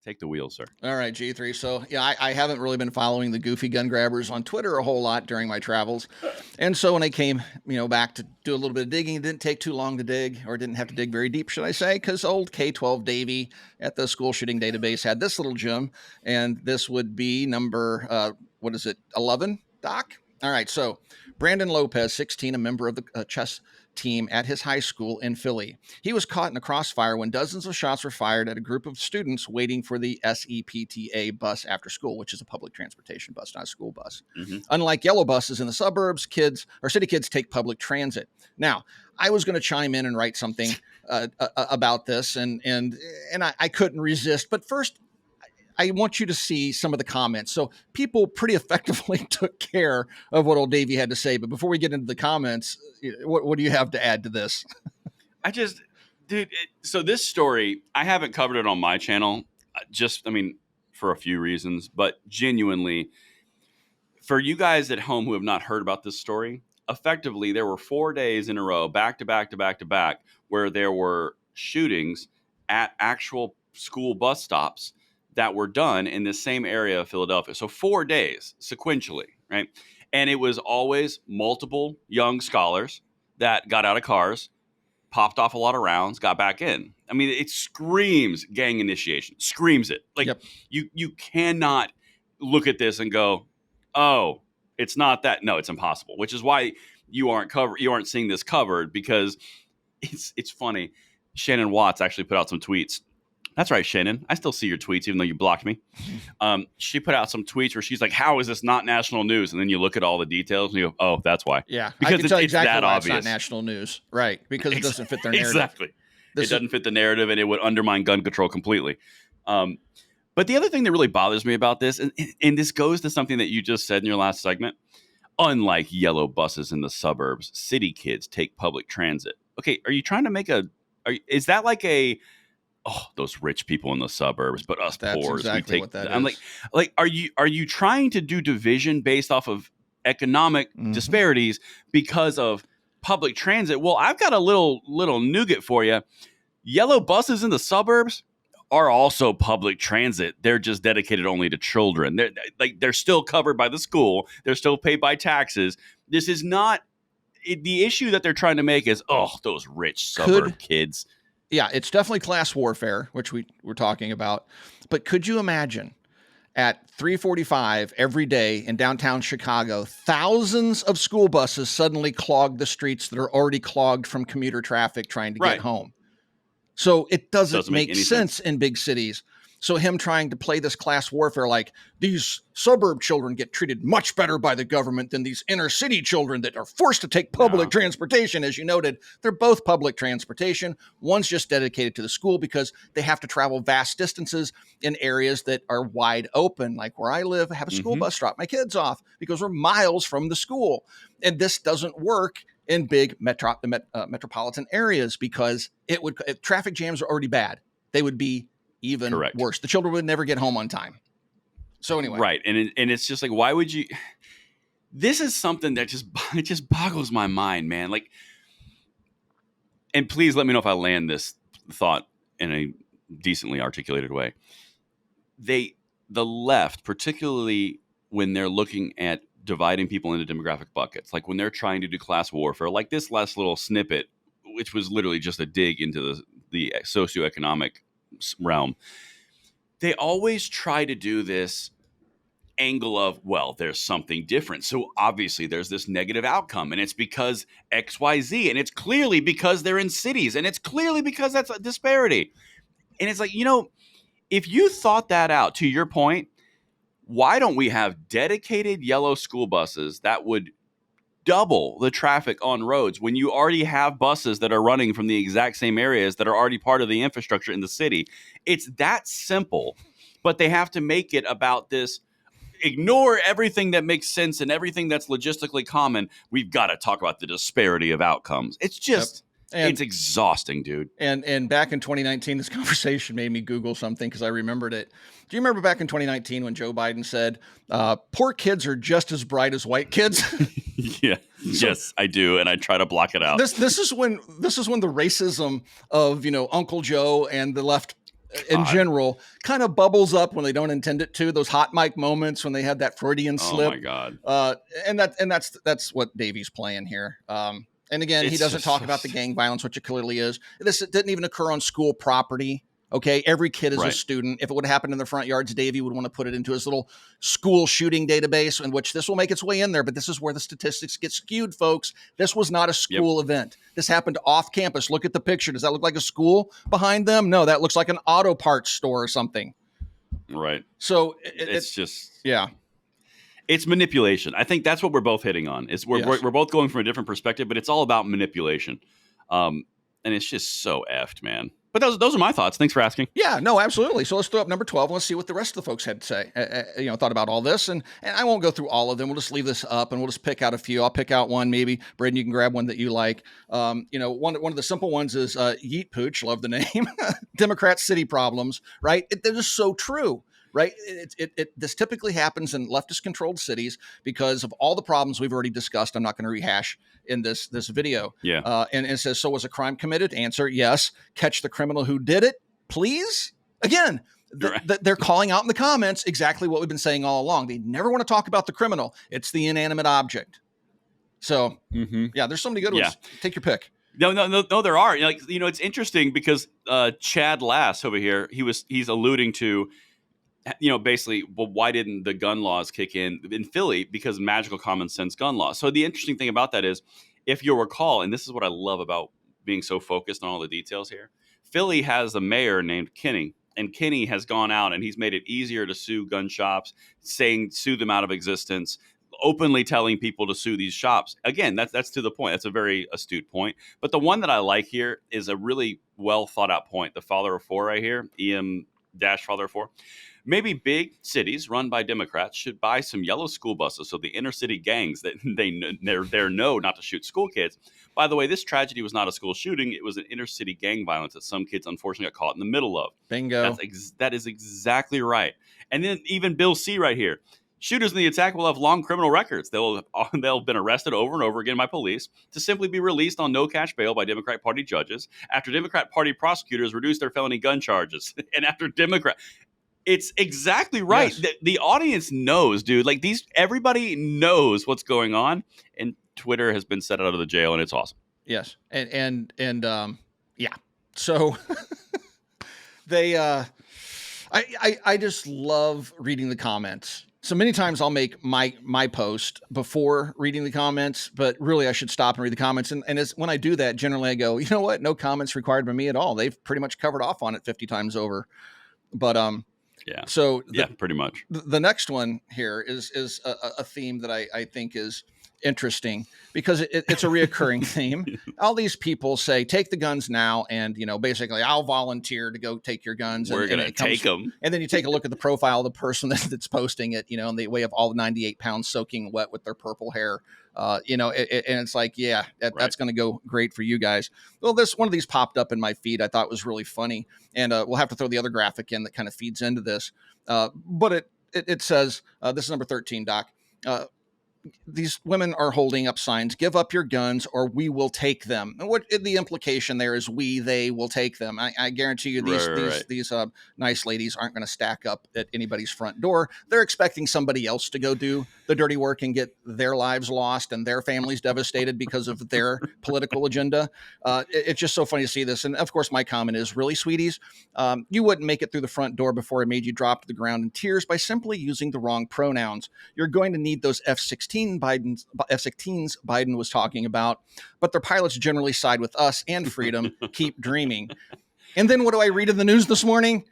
Take the wheel, sir. All right, G3. So, yeah, I haven't really been following the goofy gun grabbers on Twitter a whole lot during my travels. And so when I came, back to do a little bit of digging, it didn't take too long to dig, or didn't have to dig very deep, should I say, because old K-12 Davey at the school shooting database had this little gem, and this would be number, 11, Doc? All right, so Brandon Lopez, 16, a member of the chess team at his high school in Philly. He was caught in a crossfire when dozens of shots were fired at a group of students waiting for the SEPTA bus after school, which is a public transportation bus, not a school bus. Mm-hmm. Unlike yellow buses in the suburbs, city kids take public transit. Now, I was going to chime in and write something about this, and I couldn't resist. But first, I want you to see some of the comments. So people pretty effectively took care of what old Davey had to say. But before we get into the comments, what do you have to add to this? So this story, I haven't covered it on my channel, for a few reasons, but genuinely, for you guys at home who have not heard about this story, effectively, there were 4 days in a row, back to back to back to back, where there were shootings at actual school bus stops that were done in the same area of Philadelphia. So 4 days sequentially, right? And it was always multiple young scholars that got out of cars, popped off a lot of rounds, got back in. I mean, it screams gang initiation, screams it. Like, Yep. you cannot look at this and go, oh, it's not that. No, it's impossible, which is why you aren't seeing this covered, because it's funny. Shannon Watts actually put out some tweets. That's right, Shannon. I still see your tweets, even though you blocked me. She put out some tweets where she's like, how is this not national news? And then you look at all the details and you go, oh, that's why. Yeah. Because it's exactly that why obvious. It's not national news. Right. Because it doesn't fit their narrative. Exactly. It doesn't fit the narrative, and it would undermine gun control completely. But the other thing that really bothers me about this, and this goes to something that you just said in your last segment, unlike yellow buses in the suburbs, city kids take public transit. Okay, are you trying to make is that like those rich people in the suburbs, but us That's poor? exactly what that I'm is. like, are you trying to do division based off of economic disparities because of public transit? Well, I've got a little nougat for you. Yellow buses in the suburbs are also public transit. They're just dedicated only to children. They're still covered by the school. They're still paid by taxes. This is not the issue that they're trying to make is, those rich suburb kids. Yeah, it's definitely class warfare, which we were talking about. But could you imagine at 3:45 every day in downtown Chicago, thousands of school buses suddenly clog the streets that are already clogged from commuter traffic trying to get home? So it doesn't make sense in big cities. So him trying to play this class warfare, like these suburb children get treated much better by the government than these inner city children that are forced to take public transportation. As you noted, they're both public transportation. One's just dedicated to the school because they have to travel vast distances in areas that are wide open. Like where I live, I have a school bus drop my kids off because we're miles from the school. And this doesn't work in big metropolitan areas because if traffic jams are already bad, they would be even worse. The children would never get home on time. So anyway. Right. And it's just like, why would you? This is something that just boggles my mind, man. Like, and please let me know if I land this thought in a decently articulated way. The left, particularly when they're looking at dividing people into demographic buckets, like when they're trying to do class warfare, like this last little snippet, which was literally just a dig into the socioeconomic realm, they always try to do this angle of, well, there's something different. So obviously there's this negative outcome, and it's because XYZ, and it's clearly because they're in cities, and it's clearly because that's a disparity. And it's like, if you thought that out, to your point, why don't we have dedicated yellow school buses that would double the traffic on roads when you already have buses that are running from the exact same areas that are already part of the infrastructure in the city? It's that simple, but they have to make it about this. Ignore everything that makes sense and everything that's logistically common. We've got to talk about the disparity of outcomes. It's just, it's exhausting, dude. And back in 2019, this conversation made me Google something because I remembered it. Do you remember back in 2019 when Joe Biden said, poor kids are just as bright as white kids? Yeah. Yes, I do. And I try to block it out. This is when the racism of, Uncle Joe and the left in God. general kind of bubbles up when they don't intend it to. Those hot mic moments when they had that Freudian slip. Oh my God. And that's what Davey's playing here. And again, he It's doesn't just talk so about the stu- gang violence, which it clearly is. This didn't even occur on school property. Okay, every kid is a Right. student. If it would have happened in the front yards, Davey would want to put it into his little school shooting database, in which this will make its way in there. But this is where the statistics get skewed, folks. This was not a school event. This happened off campus. Look at the picture. Does that look like a school behind them? No, that looks like an auto parts store or something. Right. So It's just, yeah. it's manipulation. I think that's what we're both hitting on. We're both going from a different perspective, but it's all about manipulation. And it's just so effed, man. But those are my thoughts. Thanks for asking. Yeah, no, absolutely. So let's throw up number 12 and let's see what the rest of the folks had to say, thought about all this. And I won't go through all of them. We'll just leave this up and we'll just pick out a few. I'll pick out one, maybe. Braden, you can grab one that you like. One of the simple ones is Yeet Pooch. Love the name. Democrat city problems, right? They're just so true. Right. This typically happens in leftist controlled cities because of all the problems we've already discussed. I'm not going to rehash in this video. Yeah. And it says, so was a crime committed? Answer, yes. Catch the criminal who did it, please. Again, they're calling out in the comments exactly what we've been saying all along. They never want to talk about the criminal. It's the inanimate object. So, yeah, there's so many good ones. Take your pick. No, there are. It's interesting because Chad Lass over here, he's alluding to, basically, well, why didn't the gun laws kick in Philly? Because magical common sense gun laws. So the interesting thing about that is, if you'll recall, and this is what I love about being so focused on all the details here, Philly has a mayor named Kinney, and Kinney has gone out and he's made it easier to sue gun shops, sue them out of existence, openly telling people to sue these shops. Again, that's to the point. That's a very astute point. But the one that I like here is a really well thought out point. The father of four right here, EM-father of four. Maybe big cities run by Democrats should buy some yellow school buses so the inner city gangs that they're know not to shoot school kids. By the way, this tragedy was not a school shooting. It was an inner city gang violence that some kids unfortunately got caught in the middle of. Bingo. That is exactly right. And then even Bill C right here. Shooters in the attack will have long criminal records. They'll have been arrested over and over again by police to simply be released on no cash bail by Democrat Party judges after Democrat Party prosecutors reduced their felony gun charges. And after it's exactly right. Yes. The audience knows, dude. Like everybody knows what's going on, and Twitter has been set out of the jail, and it's awesome. Yes, and yeah. So they, I just love reading the comments. So many times I'll make my post before reading the comments, but really I should stop and read the comments. And when I do that, generally I go, you know what? No comments required by me at all. They've pretty much covered off on it 50 times over. But yeah. So pretty much. The next one here is a theme that I think is interesting because it's a reoccurring theme. All these people say, take the guns now. And, basically I'll volunteer to go take your guns. We're going to take them. And then you take a look at the profile of the person that's posting it, and they weigh up all 98 pounds soaking wet with their purple hair. And it's like, yeah, that's going to go great for you guys. Well, one of these popped up in my feed. I thought was really funny. And we'll have to throw the other graphic in that kind of feeds into this. But it says, this is number 13, Doc. These women are holding up signs, give up your guns or we will take them. And what the implication there is they will take them. I guarantee you these nice ladies aren't going to stack up at anybody's front door. They're expecting somebody else to go do the dirty work and get their lives lost and their families devastated because of their political agenda. It's just so funny to see this. And of course, my comment is, really, sweeties, you wouldn't make it through the front door before it made you drop to the ground in tears by simply using the wrong pronouns. You're going to need those F-16s Biden was talking about, but their pilots generally side with us and freedom. Keep dreaming. And then what do I read in the news this morning?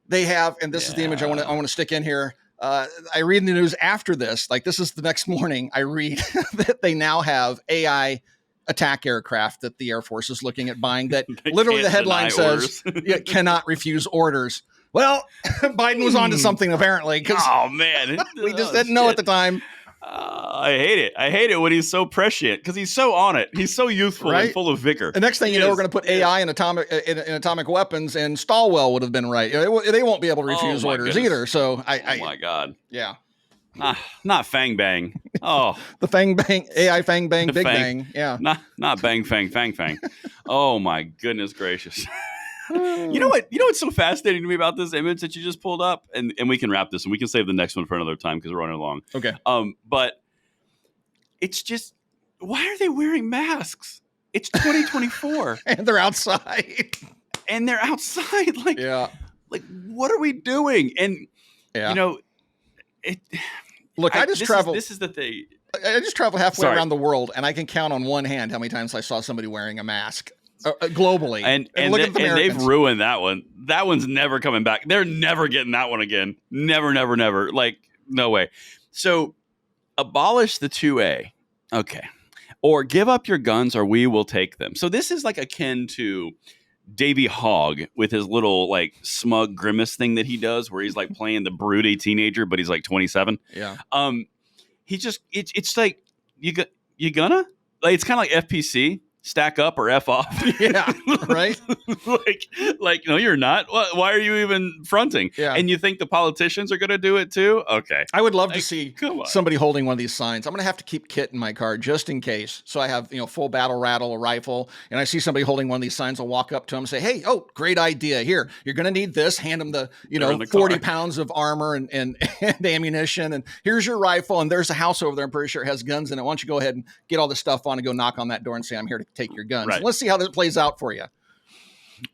They have, and this is the image I want to stick in here. I read in the news after this, like this is the next morning, I read that they now have AI attack aircraft that the Air Force is looking at buying that literally the headline says cannot refuse orders. Well, Biden was onto something apparently. Oh man, we just didn't know at the time. I hate it. I hate it when he's so prescient because he's so on it. He's so youthful and full of vigor. The next thing you know, we're going to put AI in atomic weapons, and Stalwell would have been right. They won't be able to refuse orders either. So oh my God. Yeah. Not Fang Bang. Oh, the Fang Bang, AI Fang Bang, Big Bang. Yeah. Not Bang Fang Fang Fang. Oh my goodness gracious. You know what? You know what's so fascinating to me about this image that you just pulled up, and we can wrap this, and we can save the next one for another time because we're running along. Okay. But it's just, why are they wearing masks? It's 2024, And they're outside. and they're outside. Like, Yeah. like what are we doing? And Yeah. you know, it. Look, I just traveled. This is the thing. I just traveled halfway Sorry. around the world, and I can count on one hand how many times I saw somebody wearing a mask globally. And look at the and they've Americans. ruined that one. That one's never coming back. They're never getting that one again. Never, never, never. Like, no way. So abolish the 2A. Okay. Or give up your guns or we will take them. So this is like akin to Davy Hogg with his little like smug grimace thing that he does where he's like playing the broody teenager, but he's like 27. Yeah. He just, it's like, you gonna? Like, it's kind of like FPC. Stack up or F off. Yeah, right? like, no, you're not. Why are you even fronting? Yeah. And you think the politicians are going to do it too? Okay. I would love to Like, see come on. somebody holding one of these signs. I'm going to have to keep Kit in my car just in case. So I have, full battle rattle, a rifle, and I see somebody holding one of these signs. I'll walk up to them and say, hey, oh, great idea. Here, you're going to need this. Hand them the, They're in the 40 car. pounds of armor and ammunition. And here's your rifle. And there's a house over there. I'm pretty sure it has guns in it. Why don't you go ahead and get all this stuff on and go knock on that door and say, I'm here to take your guns. Right. Let's see how this plays out for you.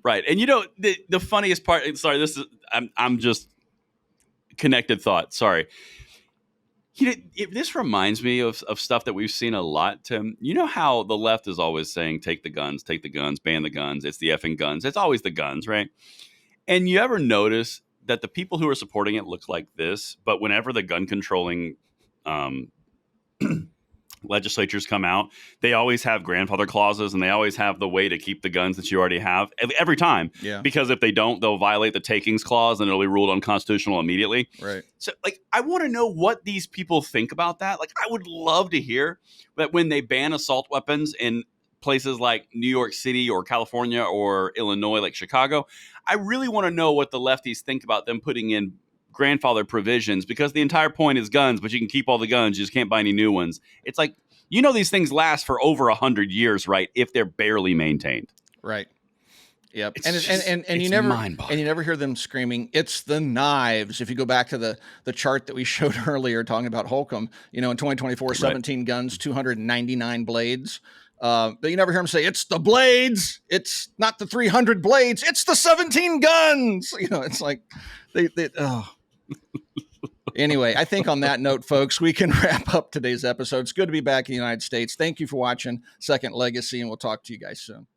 Right. And the funniest part, sorry, I'm just connected thought. Sorry. This reminds me of stuff that we've seen a lot, Tim. You know how the left is always saying, take the guns, ban the guns. It's the effing guns. It's always the guns, right? And you ever notice that the people who are supporting it look like this, but whenever the gun controlling legislatures come out, they always have grandfather clauses and they always have the way to keep the guns that you already have every time. Yeah. Because if they don't, they'll violate the takings clause and it'll be ruled unconstitutional immediately. Right. So, like, I want to know what these people think about that. Like, I would love to hear that when they ban assault weapons in places like New York City or California or Illinois, like Chicago, I really want to know what the lefties think about them putting in grandfather provisions, because the entire point is guns, but you can keep all the guns, you just can't buy any new ones. It's like, these things last for over 100 years, right? If they're barely maintained. Right. Yep. It's And it's you never mind-boggling. and you never hear them screaming, it's the knives. If you go back to the chart that we showed earlier talking about Holcomb, in 2024, 17 guns, 299 blades. But you never hear them say, it's the blades. It's not the 300 blades. It's the 17 guns. It's like they oh. Anyway, I think on that note, folks, we can wrap up today's episode. It's good to be back in the United States. Thank you for watching Second Legacy, and we'll talk to you guys soon.